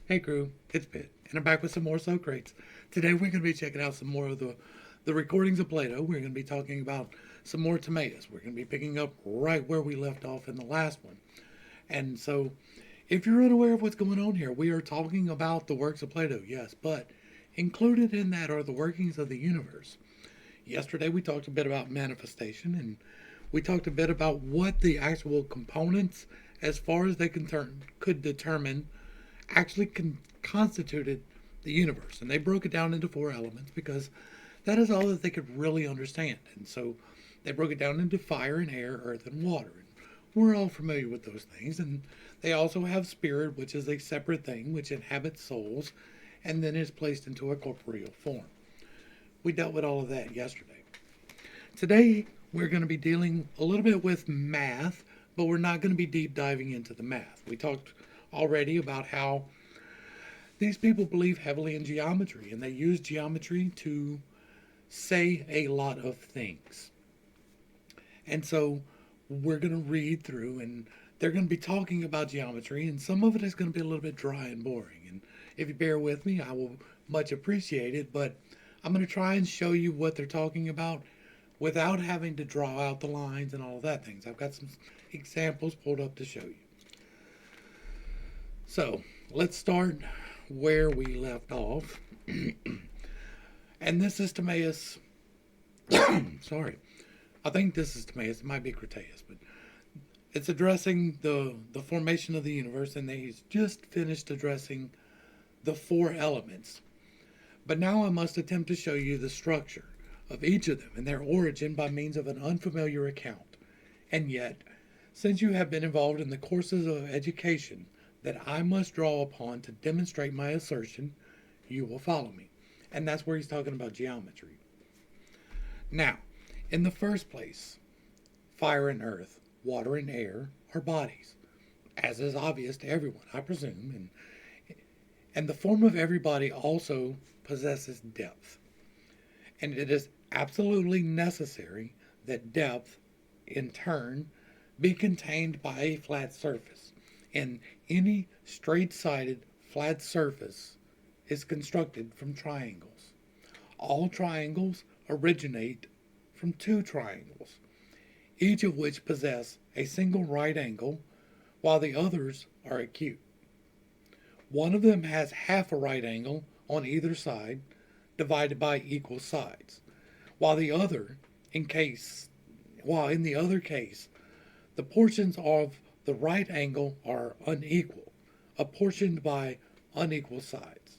Hey crew, it's Pitt, and I'm back with some more Socrates. Today we're going to be checking out some more of the recordings of Plato. We're going to be talking about some more Timaeus. We're going to be picking up right where we left off in the last one. And so, if you're unaware of what's going on here, we are talking about the works of Plato, yes, but included in that are the workings of the universe. Yesterday we talked a bit about manifestation, and we talked a bit about what the actual components, as far as they could determine, actually constituted the universe. And they broke it down into four elements because that is all that they could really understand. And so they broke it down into fire and air, earth and water. And we're all familiar with those things. And they also have spirit, which is a separate thing, which inhabits souls and then is placed into a corporeal form. We dealt with all of that yesterday. Today, we're going to be dealing a little bit with math, but we're not going to be deep diving into the math. We talked already about how these people believe heavily in geometry, and they use geometry to say a lot of things. And so we're going to read through, and they're going to be talking about geometry, and some of it is going to be a little bit dry and boring. And if you bear with me, I will much appreciate it, but I'm going to try and show you what they're talking about without having to draw out the lines and all of that things. I've got some examples pulled up to show you. So let's start where we left off. And this is Timaeus. Sorry. I think this is Timaeus. It might be Critias, but it's addressing the formation of the universe, and he's just finished addressing the four elements. But now I must attempt to show you the structure of each of them and their origin by means of an unfamiliar account. And yet, since you have been involved in the courses of education that I must draw upon to demonstrate my assertion, you will follow me. And that's where he's talking about geometry. Now, in the first place, fire and earth, water and air are bodies, as is obvious to everyone, I presume, and the form of every body also possesses depth. And it is absolutely necessary that depth, in turn, be contained by a flat surface. And any straight-sided flat surface is constructed from triangles. All triangles originate from two triangles, each of which possess a single right angle, while the others are acute. One of them has half a right angle on either side, divided by equal sides, while the other, while in the other case, the portions of the right angle are unequal, apportioned by unequal sides.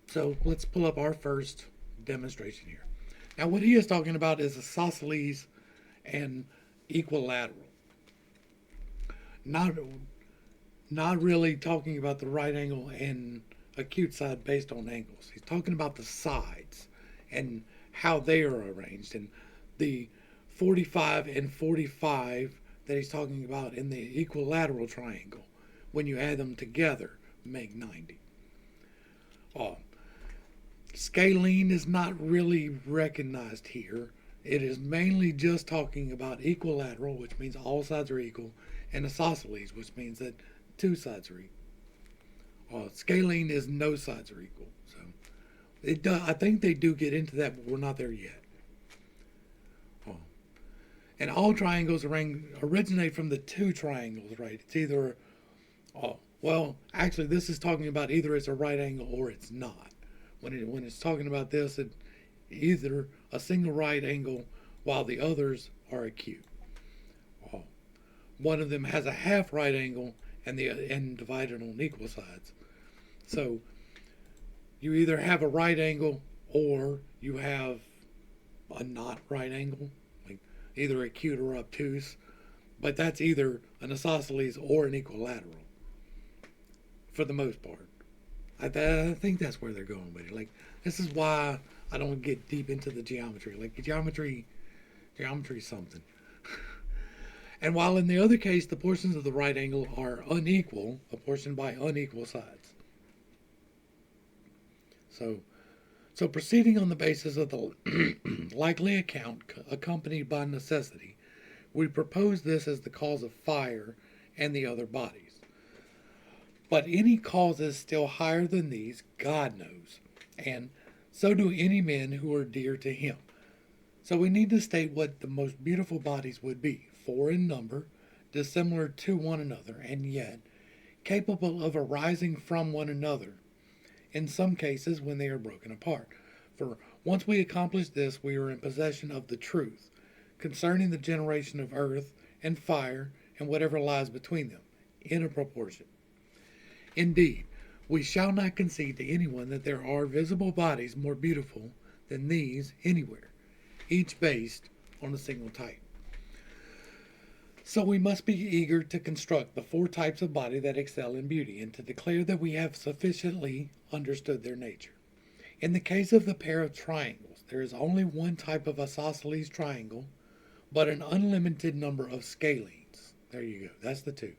So let's pull up our first demonstration here. Now, what he is talking about is isosceles and equilateral. Not, not really talking about the right angle and acute side based on angles. He's talking about the sides and how they are arranged, and the 45 and 45 that he's talking about in the equilateral triangle, when you add them together, make 90. Oh, scalene is not really recognized here. It is mainly just talking about equilateral, which means all sides are equal, and isosceles, which means that two sides are equal. Scalene is no sides are equal. So it does, I think they do get into that, but we're not there yet. Oh. And all triangles originate from the two triangles, right? It's either, well, actually, this is talking about either it's a right angle or it's not. When it's talking about this, it either a single right angle while the others are acute. Oh. One of them has a half right angle and divided on equal sides. So you either have a right angle or you have a not right angle, like either acute or obtuse. But that's either an isosceles or an equilateral, for the most part. I think that's where they're going with it. Like, this is why I don't get deep into the geometry. Like, geometry is something. And while in the other case, the portions of the right angle are unequal, apportioned by unequal sides. So proceeding on the basis of the likely account accompanied by necessity, we propose this as the cause of fire and the other bodies. But any causes still higher than these, God knows, and so do any men who are dear to him. So we need to state what the most beautiful bodies would be, four in number, dissimilar to one another, and yet capable of arising from one another, in some cases when they are broken apart. For once we accomplish this, we are in possession of the truth concerning the generation of earth and fire and whatever lies between them, in a proportion. Indeed, we shall not concede to anyone that there are visible bodies more beautiful than these anywhere, each based on a single type. So we must be eager to construct the four types of body that excel in beauty, and to declare that we have sufficiently understood their nature. In the case of the pair of triangles, there is only one type of isosceles triangle, but an unlimited number of scalenes. There you go, that's the two.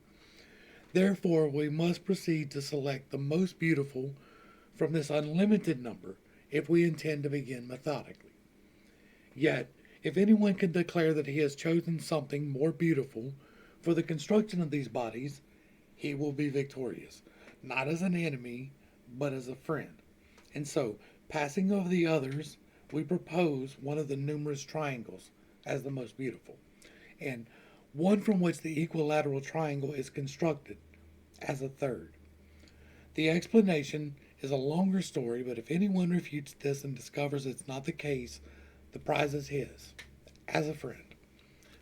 Therefore, we must proceed to select the most beautiful from this unlimited number if we intend to begin methodically. Yet, if anyone can declare that he has chosen something more beautiful for the construction of these bodies, he will be victorious, not as an enemy, but as a friend. And so, passing over the others, we propose one of the numerous triangles as the most beautiful, and one from which the equilateral triangle is constructed as a third. The explanation is a longer story, but if anyone refutes this and discovers it's not the case, the prize is his, as a friend.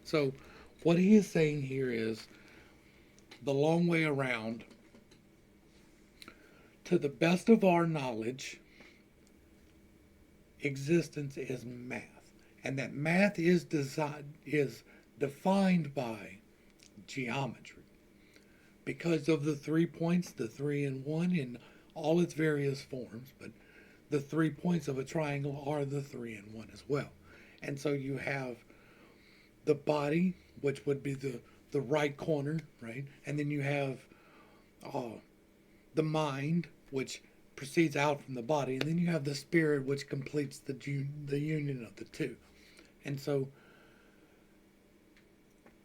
So, what he is saying here is the long way around. To the best of our knowledge, existence is math, and that math is defined by geometry because of the 3 points, the 3 and 1 in all its various forms, but the 3 points of a triangle are the 3 and 1 as well. And so you have the body, which would be the right corner, right? And then you have the mind, which proceeds out from the body, and then you have the spirit, which completes the union of the two. And so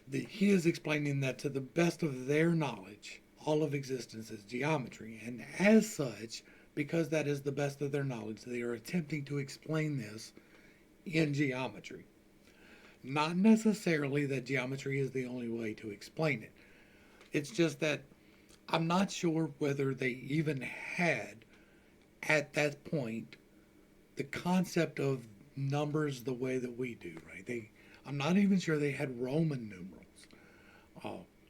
he is explaining that to the best of their knowledge, all of existence is geometry, and as such, because that is the best of their knowledge, they are attempting to explain this in geometry. Not necessarily that geometry is the only way to explain it. It's just that I'm not sure whether they even had, at that point, the concept of numbers the way that we do, right? I'm not even sure they had Roman numerals.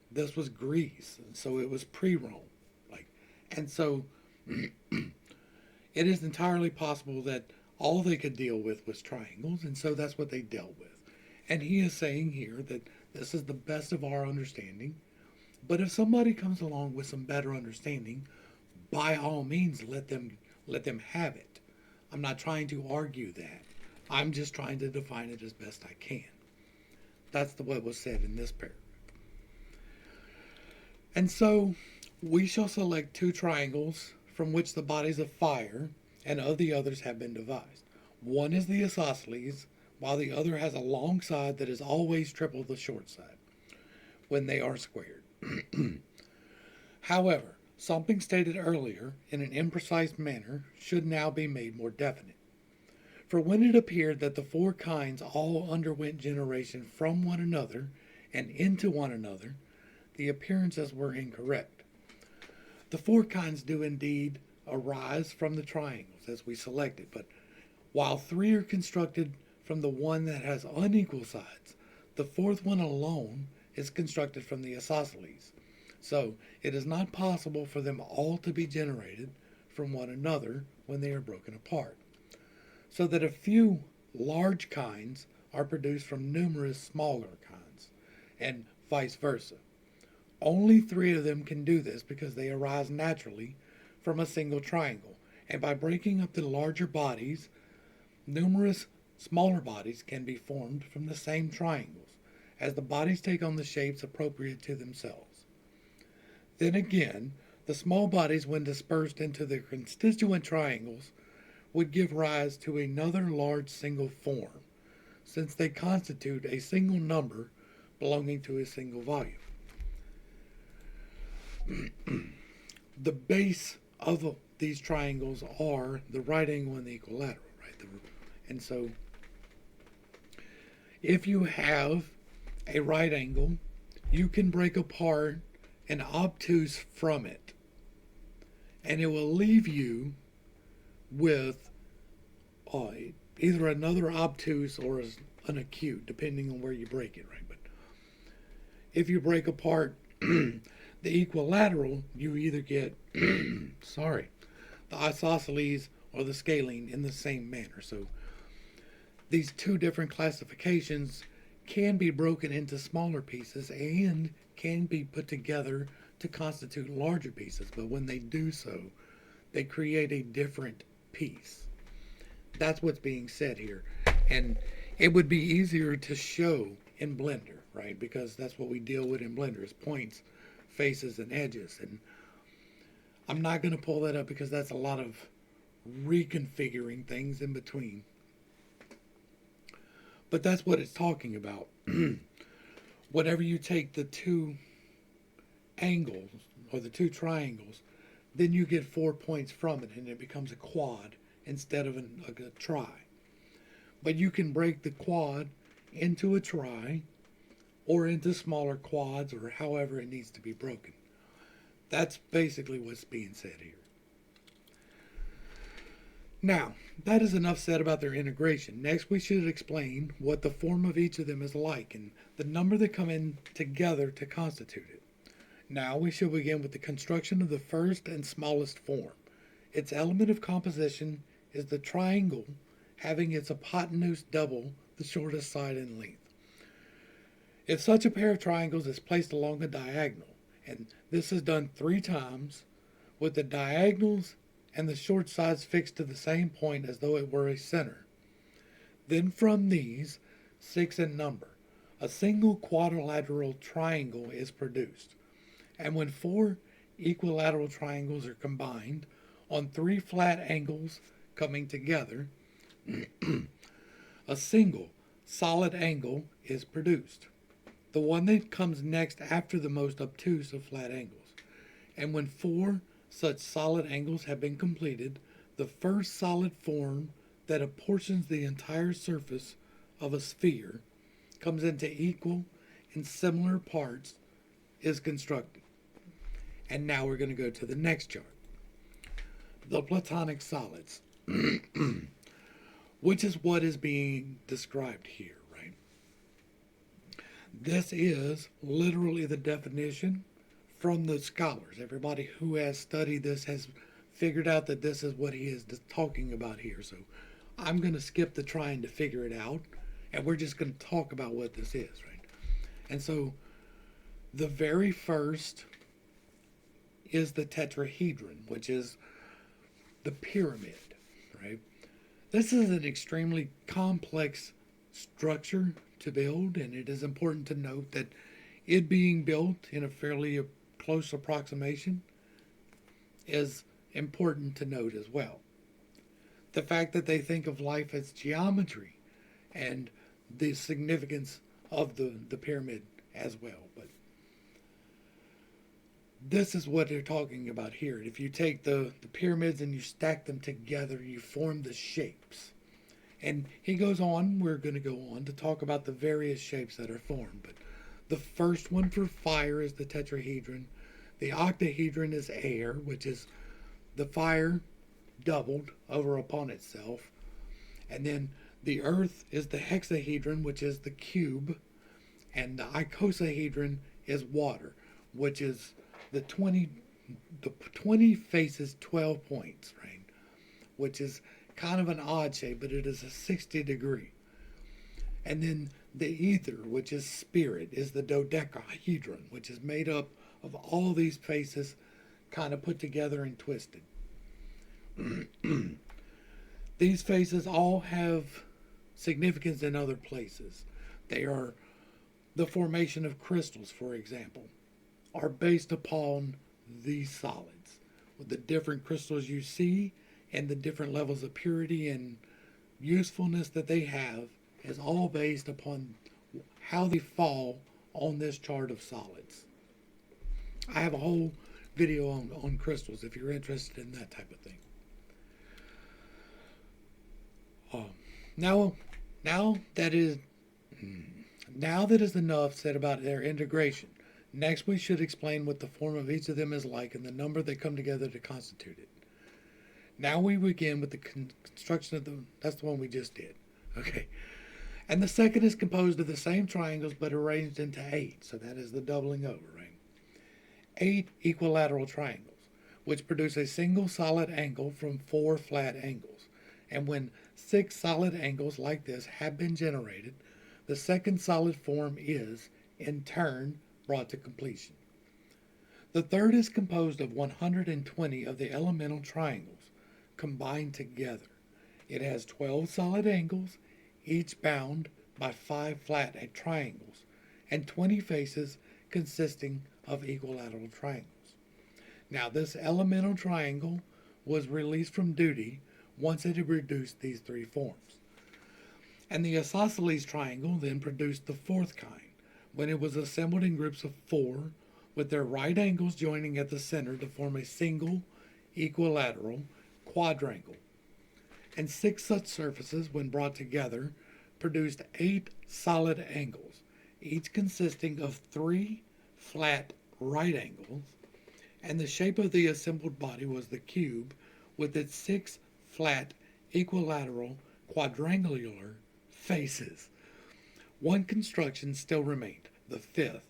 This was Greece, so it was pre-Rome. And so it is entirely possible that all they could deal with was triangles, and so that's what they dealt with. And he is saying here that this is the best of our understanding, but if somebody comes along with some better understanding, by all means, let them have it. I'm not trying to argue that. I'm just trying to define it as best I can. That's what was said in this paragraph. And so we shall select two triangles from which the bodies of fire and of the others have been devised. One is the isosceles, while the other has a long side that is always triple the short side when they are squared. However, something stated earlier in an imprecise manner should now be made more definite. For when it appeared that the four kinds all underwent generation from one another and into one another, the appearances were incorrect. The four kinds do indeed arise from the triangles as we selected, but while three are constructed from the one that has unequal sides, the fourth one alone is constructed from the isosceles. So it is not possible for them all to be generated from one another when they are broken apart, so that a few large kinds are produced from numerous smaller kinds, and vice versa. Only three of them can do this because they arise naturally from a single triangle, and by breaking up the larger bodies, numerous smaller bodies can be formed from the same triangles, as the bodies take on the shapes appropriate to themselves. Then again, the small bodies, when dispersed into their constituent triangles, would give rise to another large single form, since they constitute a single number belonging to a single volume. the base of these triangles are the right angle and the equilateral, right? And so if you have a right angle, you can break apart an obtuse from it, and it will leave you with uh, either another obtuse or an acute, depending on where you break it, right? But if you break apart the equilateral, you either get, sorry, the isosceles or the scalene in the same manner. So these two different classifications can be broken into smaller pieces and can be put together to constitute larger pieces. But when they do so, they create a different piece. That's what's being said here. And it would be easier to show in Blender, right? Because that's what we deal with in Blender is points, faces, and edges. And I'm not going to pull that up because that's a lot of reconfiguring things in between. But that's what it's talking about. Whenever you take the two angles or the two triangles, then you get 4 points from it and it becomes a quad instead of a tri. But you can break the quad into a tri or into smaller quads or however it needs to be broken. That's basically what's being said here. Now, that is enough said about their integration. Next, we should explain what the form of each of them is like and the number that come in together to constitute it. Now, we shall begin with the construction of the first and smallest form. Its element of composition is the triangle having its hypotenuse double the shortest side in length. If such a pair of triangles is placed along a diagonal, and this is done 3 times, with the diagonals and the short sides fixed to the same point as though it were a center. Then from these, 6 in number, a single quadrilateral triangle is produced. And when 4 equilateral triangles are combined on 3 flat angles coming together, a single solid angle is produced, the one that comes next after the most obtuse of flat angles. And when 4 such solid angles have been completed, the first solid form that apportions the entire surface of a sphere comes into equal and similar parts is constructed. And now we're going to go to the next chart. The Platonic solids, which is what is being described here, right? This is literally the definition from the scholars. Everybody who has studied this has figured out that this is what he is talking about here. So I'm going to skip the trying to figure it out, and we're just going to talk about what this is, right? And so the very first is the tetrahedron, which is the pyramid, right? This is an extremely complex structure to build, and it is important to note that it being built in a fairly close approximation is important to note as well. The fact that they think of life as geometry and the significance of the pyramid as well. But this is what they're talking about here. If you take the pyramids and you stack them together, you form the shapes. And he goes on, we're going to go on to talk about the various shapes that are formed. But the first one for fire is the tetrahedron. The octahedron is air, which is the fire doubled over upon itself. And then the earth is the hexahedron, which is the cube. And the icosahedron is water, which is the 20 faces 12 points, right? Which is kind of an odd shape, but it is a 60 degree. And then the ether, which is spirit, is the dodecahedron, which is made up of all these faces kind of put together and twisted. These faces all have significance in other places. They are the formation of crystals, for example, are based upon these solids. With the different crystals you see and the different levels of purity and usefulness that they have is all based upon how they fall on this chart of solids. I have a whole video on crystals if you're interested in that type of thing. Um, now, now that is now that is enough said about their integration. Next, we should explain what the form of each of them is like and the number they come together to constitute it. Now we begin with the construction of that's the one we just did. Okay. And the second is composed of the same triangles but arranged into 8. So that is the doubling over, right? 8 equilateral triangles, which produce a single solid angle from 4 flat angles. And when 6 solid angles like this have been generated, the second solid form is, in turn, brought to completion. The third is composed of 120 of the elemental triangles combined together. It has 12 solid angles, each bound by 5 flat triangles, and 20 faces consisting of equilateral triangles. Now, this elemental triangle was released from duty once it had reduced these 3 forms. And the isosceles triangle then produced the fourth kind, when it was assembled in groups of 4, with their right angles joining at the center to form a single equilateral quadrangle. And 6 such surfaces, when brought together, produced 8 solid angles, each consisting of 3 flat right angles, and the shape of the assembled body was the cube with its 6 flat equilateral quadrangular faces. One construction still remained, the fifth,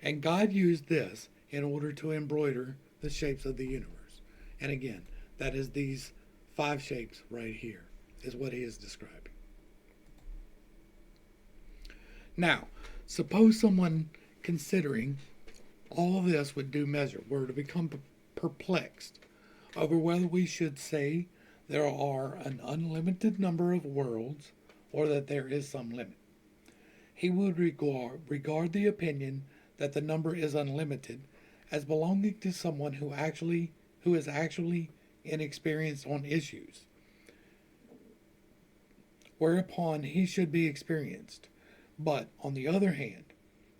and God used this in order to embroider the shapes of the universe. And again, that is these 5 shapes right here, is what he is describing. Now, suppose someone considering all this with due measure were to become perplexed over whether we should say there are an unlimited number of worlds or that there is some limit. He would regard the opinion that the number is unlimited as belonging to someone who is actually inexperienced on issues, whereupon he should be experienced. But, on the other hand,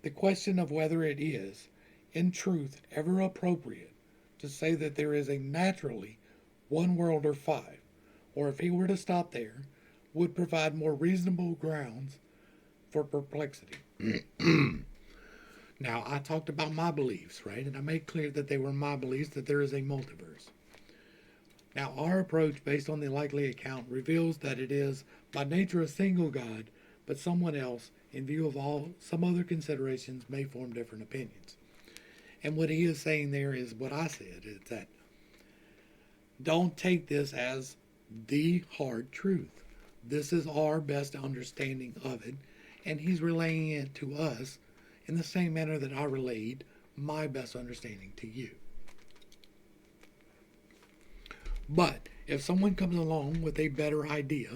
the question of whether it is, in truth, ever appropriate to say that there is a naturally 1 world or 5, or if he were to stop there, would provide more reasonable grounds for perplexity. Now, I talked about my beliefs, right? And I made clear that they were my beliefs that there is a multiverse. Now, our approach, based on the likely account, reveals that it is, by nature, a single God, but someone else, in view of all some other considerations, may form different opinions. And what he is saying there is what I said, is that don't take this as the hard truth. This is our best understanding of it, and he's relaying it to us in the same manner that I relayed my best understanding to you. But if someone comes along with a better idea,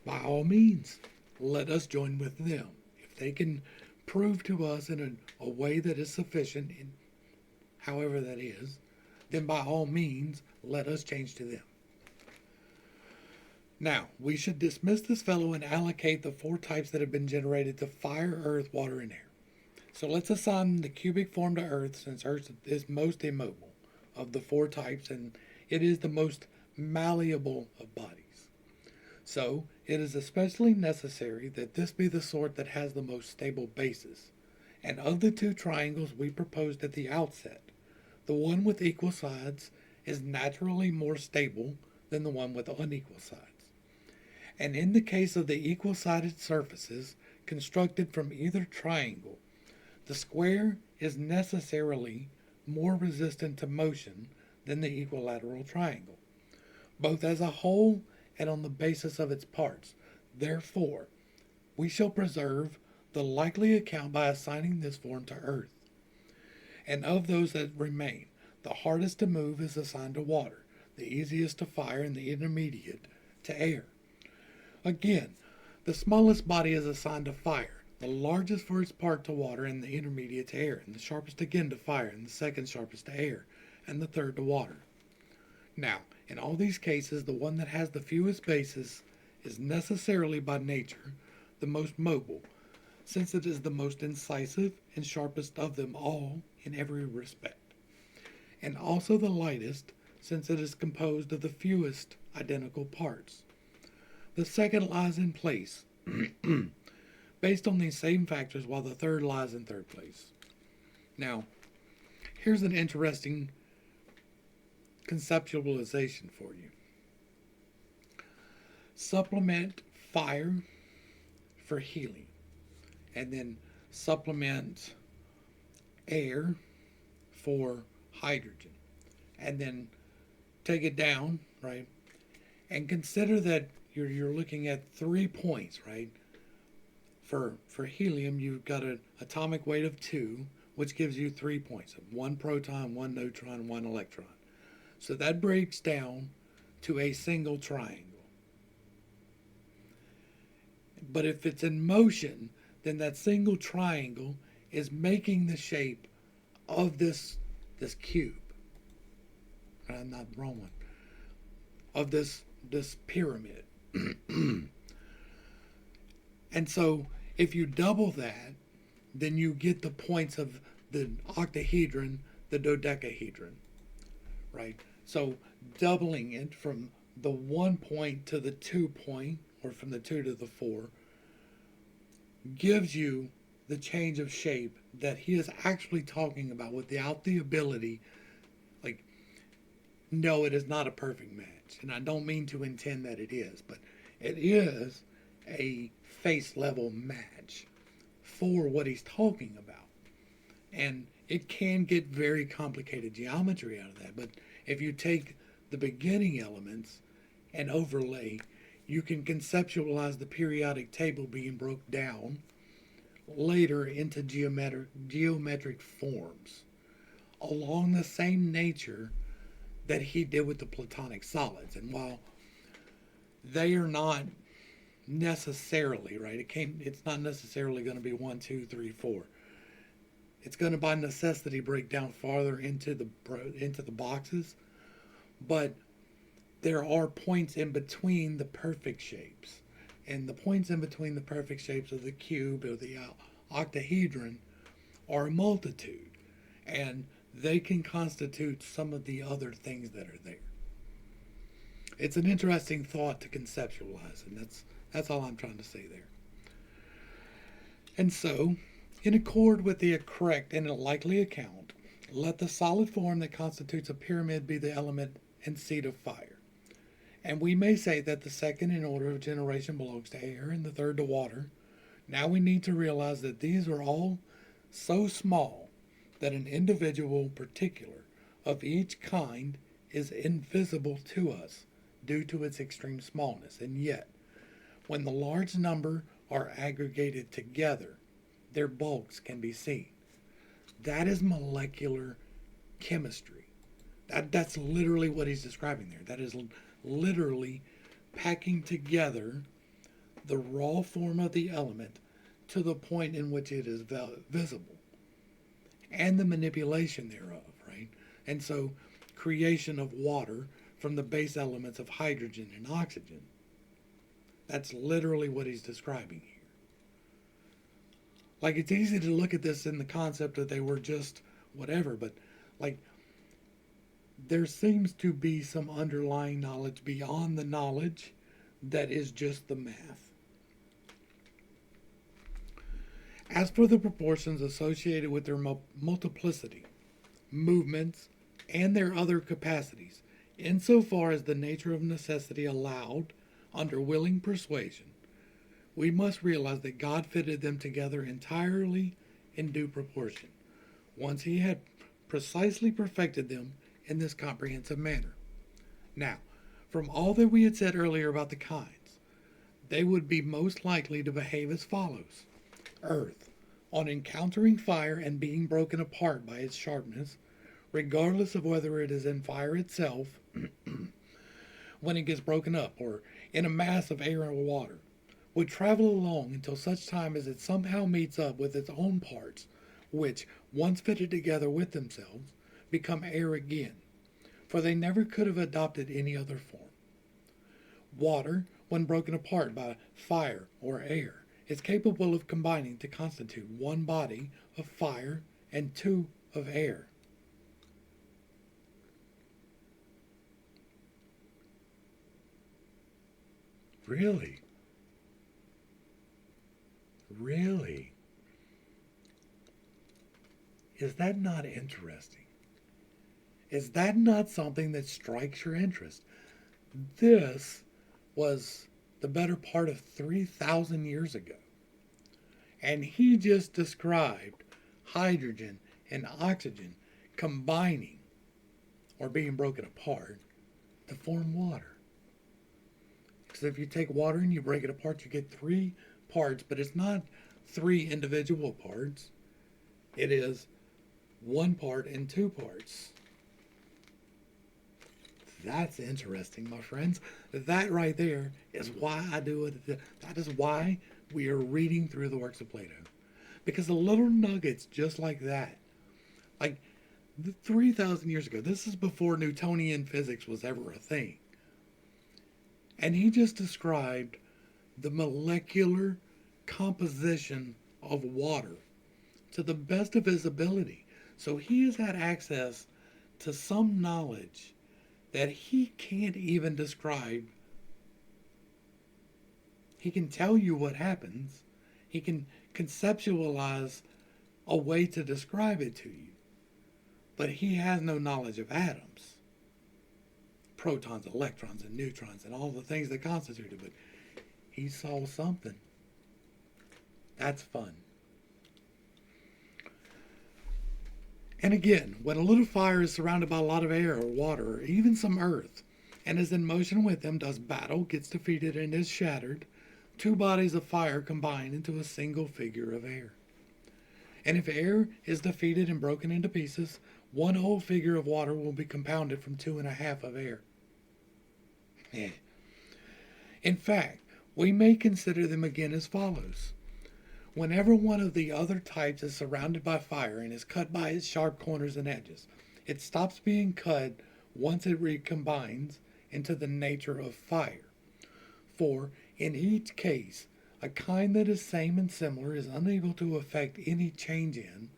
by all means, let us join with them. If they can prove to us in a way that is sufficient, in however that is, then by all means, let us change to them. Now, we should dismiss this fellow and allocate the 4 types that have been generated to fire, earth, water, and air. So let's assign the cubic form to earth, since earth is most immobile of the 4 types, and it is the most malleable of bodies. So, it is especially necessary that this be the sort that has the most stable basis. And of the 2 triangles we proposed at the outset, the one with equal sides is naturally more stable than the one with unequal sides. And in the case of the equal-sided surfaces constructed from either triangle, the square is necessarily more resistant to motion than the equilateral triangle, both as a whole and on the basis of its parts. Therefore, we shall preserve the likely account by assigning this form to earth. And of those that remain, the hardest to move is assigned to water, the easiest to fire, and the intermediate to air. Again, the smallest body is assigned to fire, the largest for its part to water, and the intermediate to air, and the sharpest again to fire, and the second sharpest to air, and the third to water. Now, in all these cases, the one that has the fewest bases is necessarily by nature the most mobile, since it is the most incisive and sharpest of them all in every respect. and also the lightest, since it is composed of the fewest identical parts. The second lies in place, based on these same factors, while the third lies in third place. Now, here's an interesting conceptualization for you. Supplement fire for helium, and then supplement air for hydrogen, and then take it down, right? And consider that you're looking at 3 points, right? For helium, you've got an atomic weight of 2, which gives you 3 points of 1 proton, 1 neutron, 1 electron. So that breaks down to a single triangle. But if it's in motion, then that single triangle is making the shape of this cube. Not the wrong one. Of this pyramid. And so if you double that, then you get the points of the octahedron, the dodecahedron, right? So doubling it from the 1 point to the 2 point, or from the 2 to the 4, gives you the change of shape that he is actually talking about, without the ability, like, no, it is not a perfect match. And I don't mean to intend that it is, but it is a face level match for what he's talking about. And it can get very complicated geometry out of that, but if you take the beginning elements and overlay, you can conceptualize the periodic table being broke down later into geometric forms along the same nature that he did with the Platonic solids. And while they are not necessarily, right, it's not necessarily going to be 1, 2, 3, 4. It's going to by necessity break down farther into the boxes, but there are points in between the perfect shapes. And the points in between the perfect shapes of the cube or the octahedron are a multitude. And they can constitute some of the other things that are there. It's an interesting thought to conceptualize, and that's all I'm trying to say there. And so, in accord with the correct and a likely account, let the solid form that constitutes a pyramid be the element and seat of fire. And we may say that the second in order of generation belongs to air and the third to water. Now we need to realize that these are all so small that an individual particular of each kind is invisible to us due to its extreme smallness. And yet, when the large number are aggregated together, their bulks can be seen. That is molecular chemistry. That's literally what he's describing there. That is literally packing together the raw form of the element to the point in which it is visible, and the manipulation thereof, right? And so creation of water from the base elements of hydrogen and oxygen. That's literally what he's describing here. Like, it's easy to look at this in the concept that they were just whatever, but like, there seems to be some underlying knowledge beyond the knowledge that is just the math. As for the proportions associated with their multiplicity, movements, and their other capacities, insofar as the nature of necessity allowed under willing persuasion, we must realize that God fitted them together entirely in due proportion, once he had precisely perfected them in this comprehensive manner. Now, from all that we had said earlier about the kinds, they would be most likely to behave as follows. Earth, on encountering fire and being broken apart by its sharpness, regardless of whether it is in fire itself, when it gets broken up, or in a mass of air or water, would travel along until such time as it somehow meets up with its own parts, which, once fitted together with themselves, become air again, for they never could have adopted any other form. Water, when broken apart by fire or air, is capable of combining to constitute one body of fire and two of air. Really? Really? Is that not interesting? Is that not something that strikes your interest? This was the better part of 3,000 years ago. And he just described hydrogen and oxygen combining or being broken apart to form water. Because if you take water and you break it apart, you get three parts, but it's not three individual parts. It is one part and two parts. That's interesting, my friends. That right there is why I do it. That is why we are reading through the works of Plato. Because the little nuggets just like that, like 3,000 years ago, this is before Newtonian physics was ever a thing. And he just described the molecular composition of water to the best of his ability. So he has had access to some knowledge that he can't even describe. He can tell you what happens. He can conceptualize a way to describe it to you. But he has no knowledge of atoms, protons, electrons, and neutrons, and all the things that constitute it. But he saw something. That's fun. And again, when a little fire is surrounded by a lot of air or water or even some earth, and is in motion with them, does battle, gets defeated, and is shattered, two bodies of fire combine into a single figure of air. And if air is defeated and broken into pieces, one whole figure of water will be compounded from 2.5 of air. In fact, we may consider them again as follows. Whenever one of the other types is surrounded by fire and is cut by its sharp corners and edges, it stops being cut once it recombines into the nature of fire. For in each case, a kind that is same and similar is unable to effect any change in,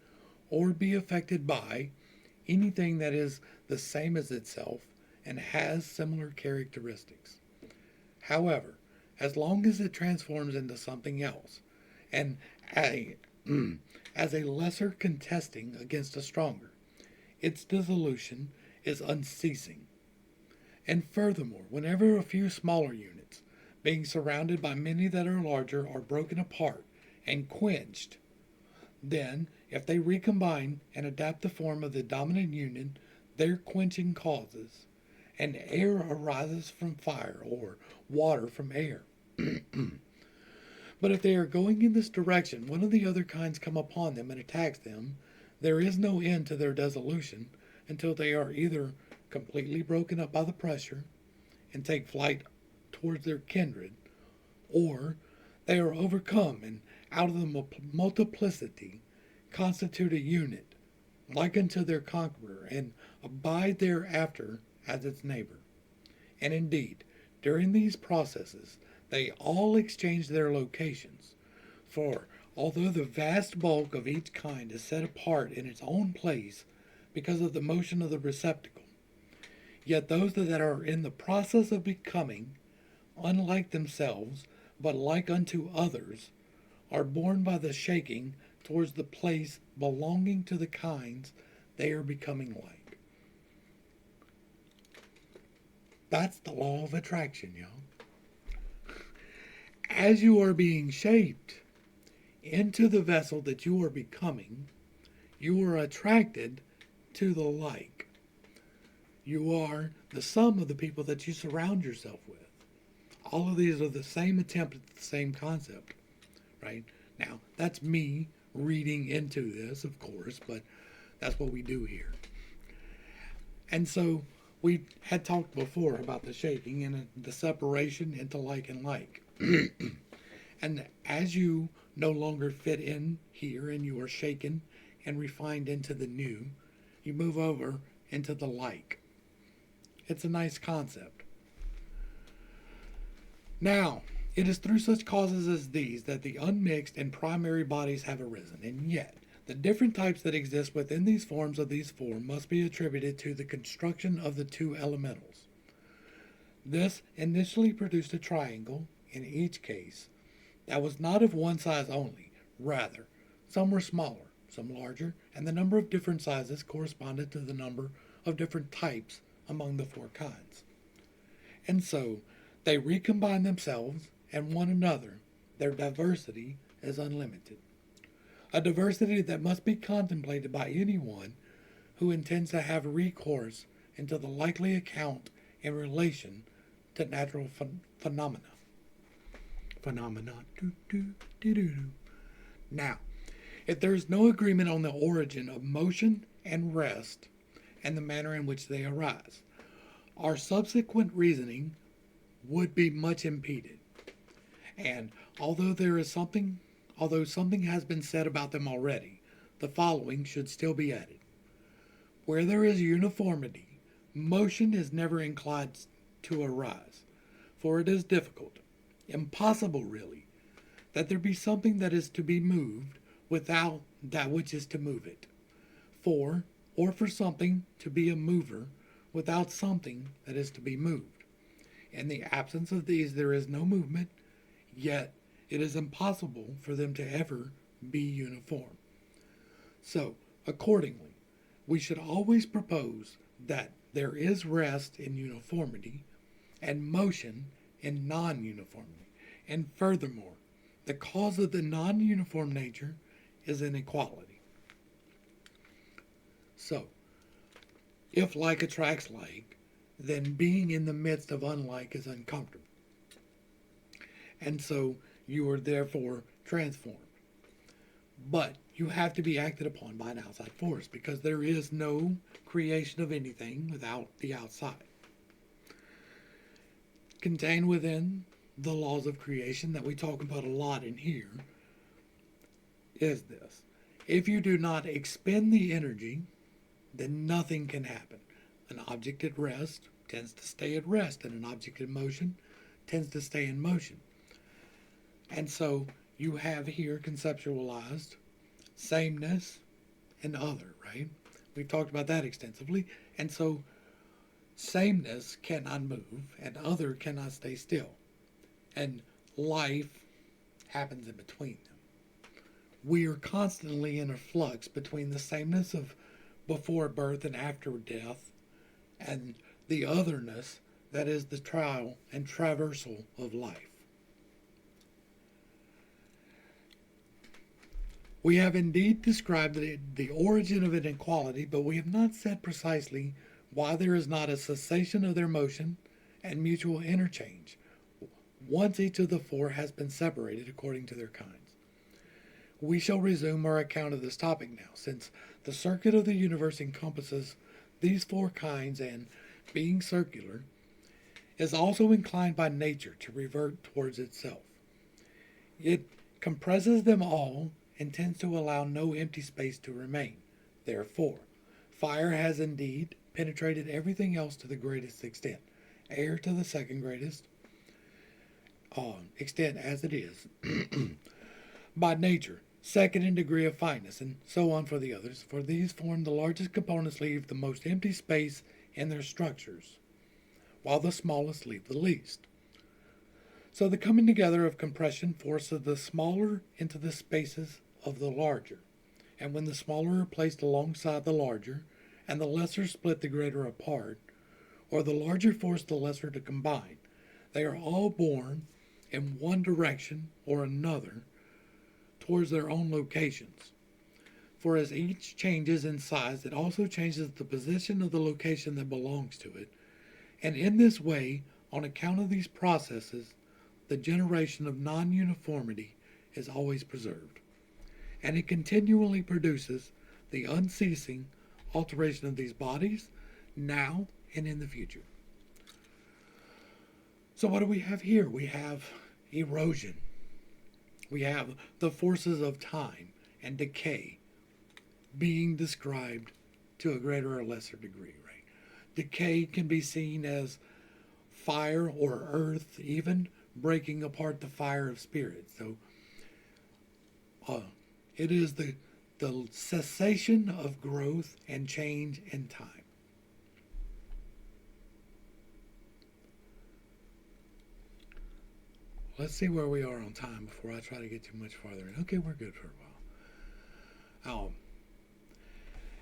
or be affected by, anything that is the same as itself and has similar characteristics. However, as long as it transforms into something else, and as a lesser contesting against a stronger, its dissolution is unceasing. And furthermore, whenever a few smaller units, being surrounded by many that are larger, are broken apart and quenched, then, if they recombine and adapt the form of the dominant union, their quenching causes, and air arises from fire, or water from air. But if they are going in this direction, one of the other kinds come upon them and attacks them, there is no end to their dissolution until they are either completely broken up by the pressure and take flight towards their kindred, or they are overcome and out of the multiplicity constitute a unit, like unto their conqueror, and abide thereafter as its neighbor. And indeed, during these processes, they all exchange their locations, for although the vast bulk of each kind is set apart in its own place because of the motion of the receptacle, yet those that are in the process of becoming, unlike themselves, but like unto others, are borne by the shaking towards the place belonging to the kinds they are becoming like. That's the law of attraction, y'all. As you are being shaped into the vessel that you are becoming, you are attracted to the like. You are the sum of the people that you surround yourself with. All of these are the same attempt at the same concept, right? Now, that's me reading into this, of course, but that's what we do here. And so we had talked before about the shaping and the separation into like and like. And as you no longer fit in here and you are shaken and refined into the new, you move over into the like. It's a nice concept. Now, it is through such causes as these that the unmixed and primary bodies have arisen, and yet the different types that exist within these forms of these four must be attributed to the construction of the two elementals. This initially produced a triangle in each case, that was not of one size only. Rather, some were smaller, some larger, and the number of different sizes corresponded to the number of different types among the four kinds. And so, they recombine themselves and one another. Their diversity is unlimited. A diversity that must be contemplated by anyone who intends to have recourse into the likely account in relation to natural phenomena. Now, if there is no agreement on the origin of motion and rest and the manner in which they arise, our subsequent reasoning would be much impeded. And although something has been said about them already, the following should still be added. Where there is uniformity, motion is never inclined to arise, for it is difficult, impossible really, that there be something that is to be moved without that which is to move it. For something to be a mover without something that is to be moved. In the absence of these there is no movement, yet it is impossible for them to ever be uniform. So, accordingly, we should always propose that there is rest in uniformity and motion in non-uniformity. And furthermore, the cause of the non-uniform nature is inequality. So, if like attracts like, then being in the midst of unlike is uncomfortable. And so you are therefore transformed. But you have to be acted upon by an outside force, because there is no creation of anything without the outside. Contained within the laws of creation that we talk about a lot in here is this. If you do not expend the energy, then nothing can happen. An object at rest tends to stay at rest, and an object in motion tends to stay in motion. And so you have here conceptualized sameness and other, right? We've talked about that extensively. And so sameness cannot move and other cannot stay still. And life happens in between them. We are constantly in a flux between the sameness of before birth and after death and the otherness that is the trial and traversal of life. We have indeed described the origin of inequality, but we have not said precisely why there is not a cessation of their motion and mutual interchange, once each of the four has been separated according to their kinds. We shall resume our account of this topic now, since the circuit of the universe encompasses these four kinds and, being circular, is also inclined by nature to revert towards itself. It compresses them all and tends to allow no empty space to remain. Therefore, fire has indeed penetrated everything else to the greatest extent, air to the second greatest extent as it is, by nature, second in degree of fineness, and so on for the others, for these form the largest components leave the most empty space in their structures, while the smallest leave the least. So the coming together of compression forces the smaller into the spaces of the larger, and when the smaller are placed alongside the larger, and the lesser split the greater apart, or the larger force the lesser to combine, they are all borne in one direction or another towards their own locations. For as each changes in size, it also changes the position of the location that belongs to it, and in this way, on account of these processes, the generation of non-uniformity is always preserved, and it continually produces the unceasing alteration of these bodies, now and in the future. So what do we have here? We have erosion. We have the forces of time and decay being described to a greater or lesser degree, right? Decay can be seen as fire or earth even breaking apart the fire of spirit. So it is the cessation of growth and change in time. Let's see where we are on time before I try to get too much farther in. Okay, we're good for a while.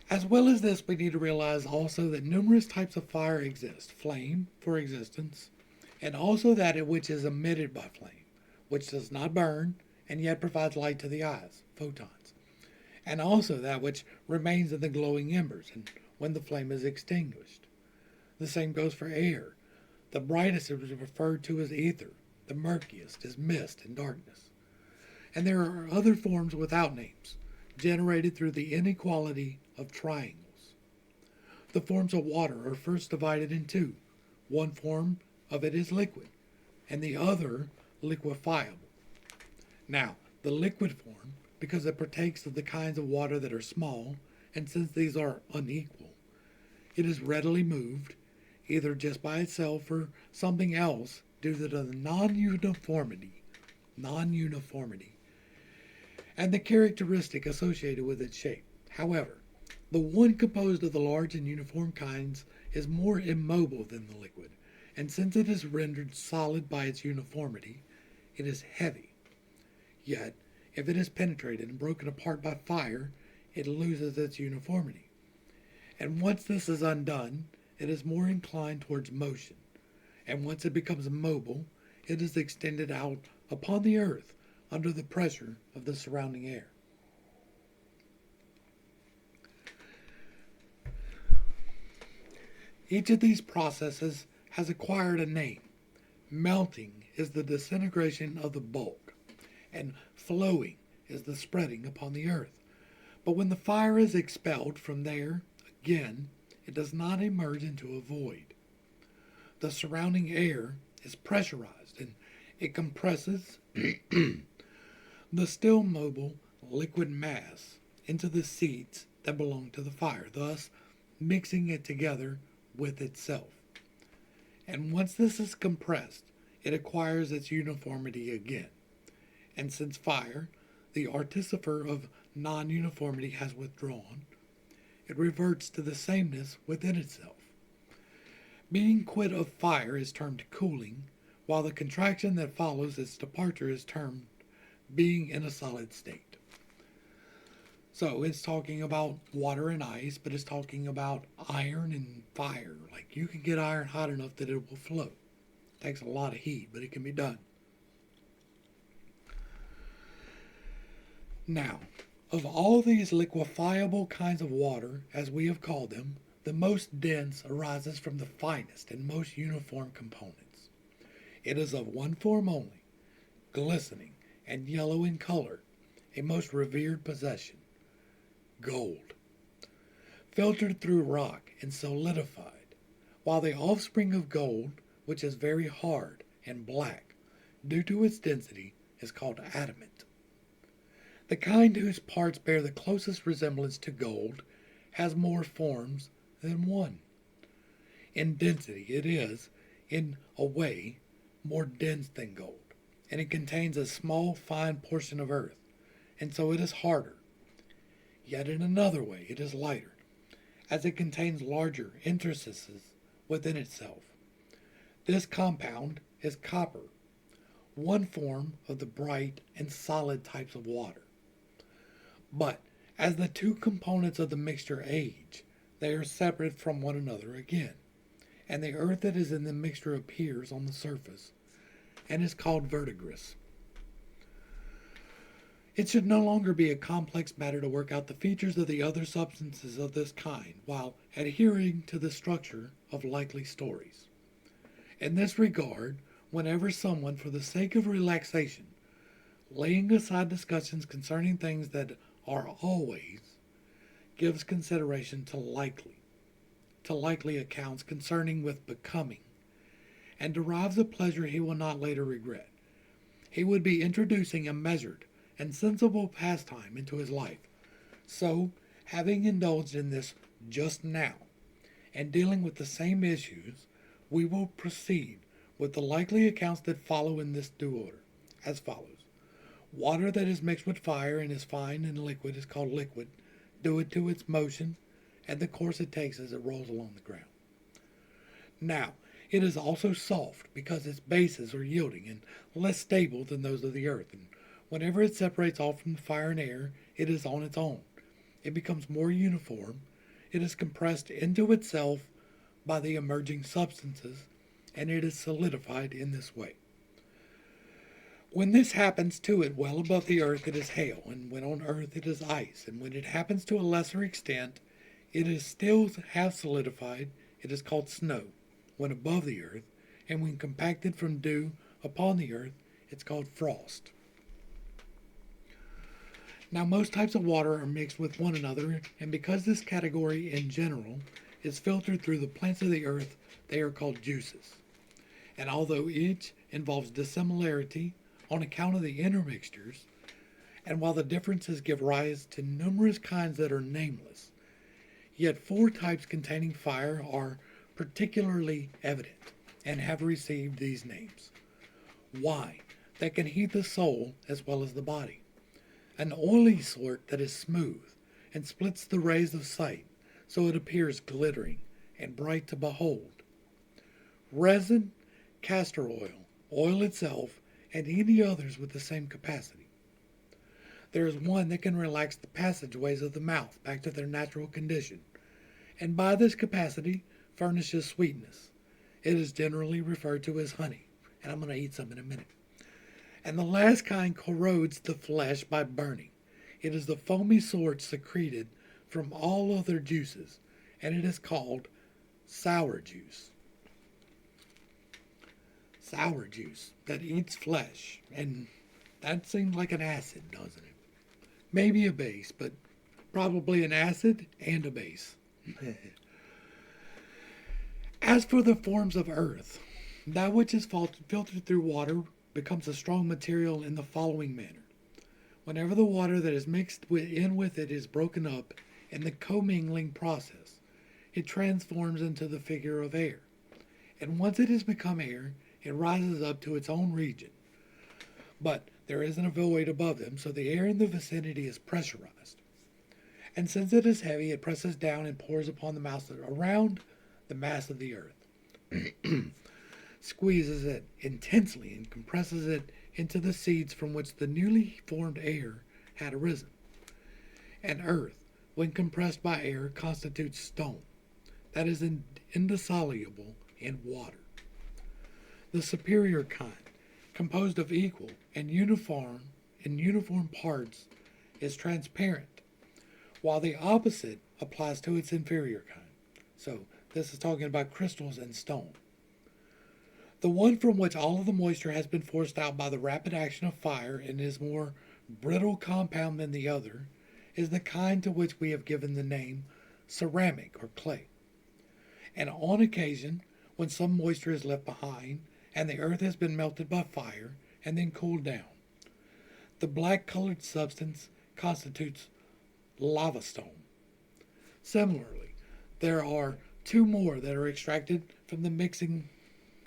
As well as this, we need to realize also that numerous types of fire exist. Flame, for existence, and also that which is emitted by flame, which does not burn and yet provides light to the eyes, photons, and also that which remains in the glowing embers and when the flame is extinguished. The same goes for air. The brightest is referred to as ether, the murkiest is mist and darkness. And there are other forms without names, generated through the inequality of triangles. The forms of water are first divided in two. One form of it is liquid, and the other liquefiable. Now, the liquid form, because it partakes of the kinds of water that are small, and since these are unequal, it is readily moved, either just by itself or something else, due to the non-uniformity, and the characteristic associated with its shape. However, the one composed of the large and uniform kinds is more immobile than the liquid, and since it is rendered solid by its uniformity, it is heavy. Yet, if it is penetrated and broken apart by fire, it loses its uniformity. And once this is undone, it is more inclined towards motion. And once it becomes mobile, it is extended out upon the earth under the pressure of the surrounding air. Each of these processes has acquired a name. Melting is the disintegration of the bulk, and flowing is the spreading upon the earth. But when the fire is expelled from there, again, it does not emerge into a void. The surrounding air is pressurized, and it compresses the still mobile liquid mass into the seeds that belong to the fire, thus mixing it together with itself. And once this is compressed, it acquires its uniformity again. And since fire, the artificer of non-uniformity, has withdrawn, it reverts to the sameness within itself. Being quit of fire is termed cooling, while the contraction that follows its departure is termed being in a solid state. So it's talking about water and ice, but it's talking about iron and fire. Like, you can get iron hot enough that it will float. It takes a lot of heat, but it can be done. Now, of all these liquefiable kinds of water, as we have called them, the most dense arises from the finest and most uniform components. It is of one form only, glistening and yellow in color, a most revered possession, gold, filtered through rock and solidified, while the offspring of gold, which is very hard and black, due to its density, is called adamant. The kind whose parts bear the closest resemblance to gold has more forms than one. In density, it is, in a way, more dense than gold, and it contains a small, fine portion of earth, and so it is harder. Yet in another way, it is lighter, as it contains larger interstices within itself. This compound is copper, one form of the bright and solid types of water. But as the two components of the mixture age, they are separate from one another again, and the earth that is in the mixture appears on the surface, and is called verdigris. It should no longer be a complex matter to work out the features of the other substances of this kind, while adhering to the structure of likely stories. In this regard, whenever someone, for the sake of relaxation, laying aside discussions concerning things that are always, gives consideration to likely accounts concerning with becoming, and derives a pleasure he will not later regret, he would be introducing a measured and sensible pastime into his life. So, having indulged in this just now, and dealing with the same issues, we will proceed with the likely accounts that follow in this due order, as follows. Water that is mixed with fire and is fine and liquid is called liquid, due to its motion and the course it takes as it rolls along the ground. Now, It is also soft because its bases are yielding and less stable than those of the earth. And whenever it separates off from the fire and air, it is on its own. It becomes more uniform. It is compressed into itself by the emerging substances, and it is solidified in this way. When this happens to it well above the earth, it is hail, and when on earth, it is ice, and when it happens to a lesser extent, it is still half solidified, it is called snow, when above the earth, and when compacted from dew upon the earth, it's called frost. Now, most types of water are mixed with one another, and because this category in general is filtered through the plants of the earth, they are called juices. And although each involves dissimilarity on account of the intermixtures, and while the differences give rise to numerous kinds that are nameless, yet 4 types containing fire are particularly evident and have received these names. Why? That can heat the soul as well as the body. An oily sort that is smooth and splits the rays of sight, so it appears glittering and bright to behold. Resin, castor oil, oil itself, and any others with the same capacity. There is one that can relax the passageways of the mouth back to their natural condition, and by this capacity furnishes sweetness. It is generally referred to as honey, and I'm going to eat some in a minute. And the last kind corrodes the flesh by burning. It is the foamy sort secreted from all other juices, and it is called sour juice. Sour juice that eats flesh, and that seems like an acid, doesn't it? Maybe a base, but probably an acid and a base. As for the forms of earth, that which is filtered through water becomes a strong material in the following manner. Whenever the water that is mixed in with it is broken up in the commingling process, it transforms into the figure of air. And once it has become air, it rises up to its own region. But there isn't a void above them, so the air in the vicinity is pressurized. And since it is heavy, it presses down and pours upon the mass around the mass of the earth, squeezes it intensely and compresses it into the seeds from which the newly formed air had arisen. And earth, when compressed by air, constitutes stone, that is indissoluble in water. The superior kind, composed of equal and uniform parts, is transparent, while the opposite applies to its inferior kind. So this is talking about crystals and stone. The one from which all of the moisture has been forced out by the rapid action of fire and is more brittle compound than the other is the kind to which we have given the name ceramic or clay. And on occasion, when some moisture is left behind and the earth has been melted by fire and then cooled down, the black-colored substance constitutes lava stone. Similarly, there are 2 more that are extracted from the mixing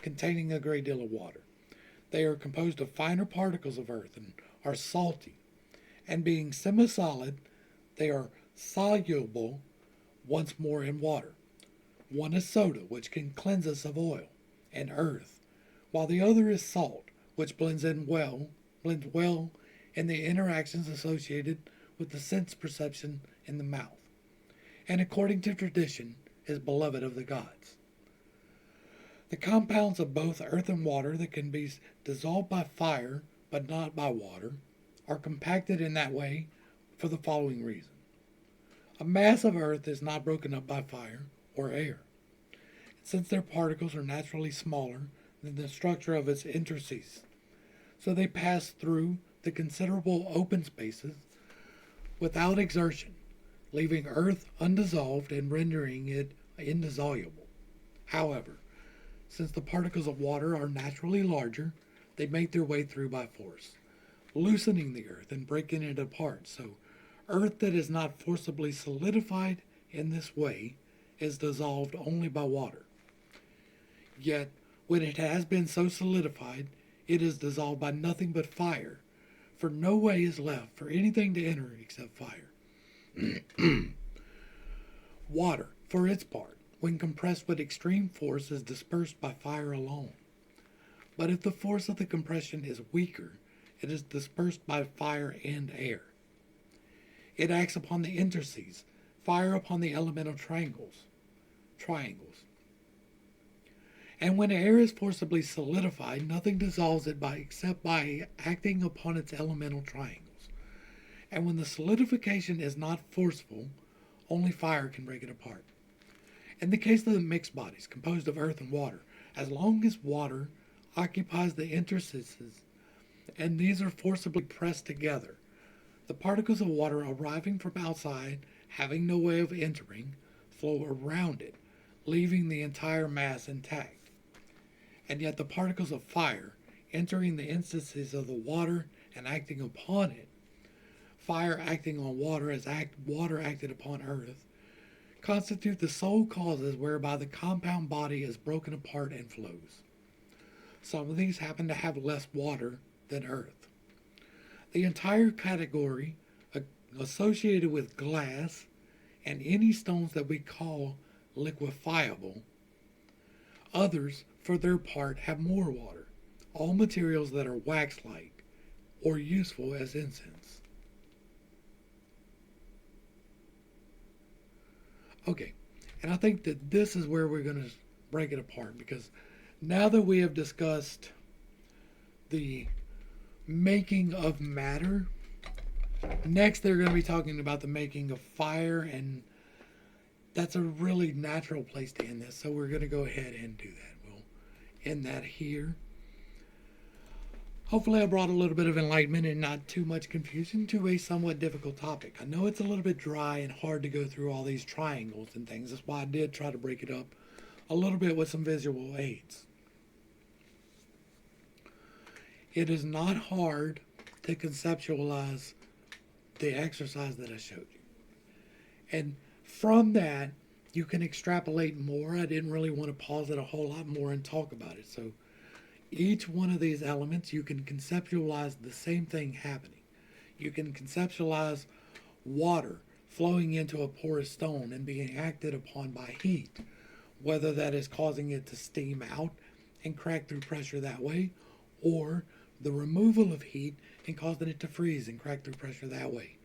containing a great deal of water. They are composed of finer particles of earth and are salty, and being semi-solid, they are soluble once more in water. One is soda, which can cleanse us of oil and earth, while the other is salt, which blends well in the interactions associated with the sense perception in the mouth, and according to tradition is beloved of the gods. The compounds of both earth and water that can be dissolved by fire but not by water are compacted in that way for the following reason. A mass of earth is not broken up by fire or air, since their particles are naturally smaller than the structure of its interstices, so they pass through the considerable open spaces without exertion, leaving earth undissolved and rendering it indissoluble. However, since the particles of water are naturally larger, they make their way through by force, loosening the earth and breaking it apart. So, earth that is not forcibly solidified in this way is dissolved only by water. Yet, when it has been so solidified, it is dissolved by nothing but fire, for no way is left for anything to enter except fire. Water, for its part, when compressed with extreme force, is dispersed by fire alone. But if the force of the compression is weaker, it is dispersed by fire and air. It acts upon the interstices, fire upon the elemental triangles. And when air is forcibly solidified, nothing dissolves it except by acting upon its elemental triangles. And when the solidification is not forceful, only fire can break it apart. In the case of the mixed bodies composed of earth and water, as long as water occupies the interstices and these are forcibly pressed together, the particles of water arriving from outside, having no way of entering, flow around it, leaving the entire mass intact. And yet the particles of fire, entering the interstices of the water and acting upon it, fire acting on water as water acted upon earth, constitute the sole causes whereby the compound body is broken apart and flows. Some of these happen to have less water than earth. The entire category associated with glass and any stones that we call liquefiable. Others, for their part, have more water. All materials that are wax-like or useful as incense. Okay, and I think that this is where we're going to break it apart, because now that we have discussed the making of matter, next they're going to be talking about the making of fire, and that's a really natural place to end this, so we're going to go ahead and do that. We'll end that here. Hopefully I brought a little bit of enlightenment and not too much confusion to a somewhat difficult topic. I know it's a little bit dry and hard to go through all these triangles and things. That's why I did try to break it up a little bit with some visual aids. It is not hard to conceptualize the exercise that I showed you. And from that, you can extrapolate more. I didn't really want to pause it a whole lot more and talk about it. So each one of these elements, you can conceptualize the same thing happening. You can conceptualize water flowing into a porous stone and being acted upon by heat, whether that is causing it to steam out and crack through pressure that way, or the removal of heat and causing it to freeze and crack through pressure that way.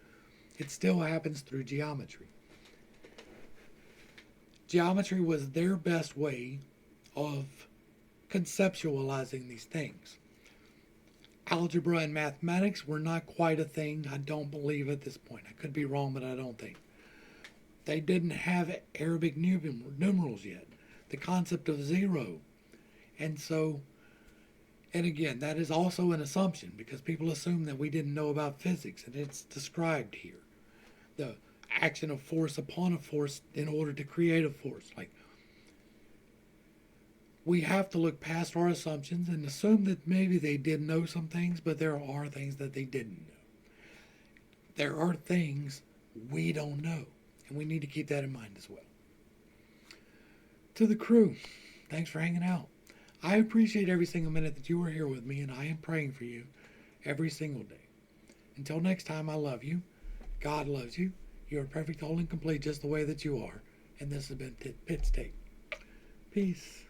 It still happens through geometry. Geometry was their best way of conceptualizing these things. Algebra and mathematics were not quite a thing, I don't believe, at this point. I could be wrong, but I don't think. They didn't have Arabic numerals yet, the concept of zero. And so, and again, that is also an assumption, because people assume that we didn't know about physics, and it's described here. The action of force upon a force in order to create a force. Like, we have to look past our assumptions and assume that maybe they did know some things, but there are things that they didn't know. There are things we don't know, and we need to keep that in mind as well. To the crew, thanks for hanging out. I appreciate every single minute that you are here with me, and I am praying for you every single day. Until next time, I love you. God loves you. You are perfect, whole, and complete just the way that you are. And this has been Pittcast. Peace.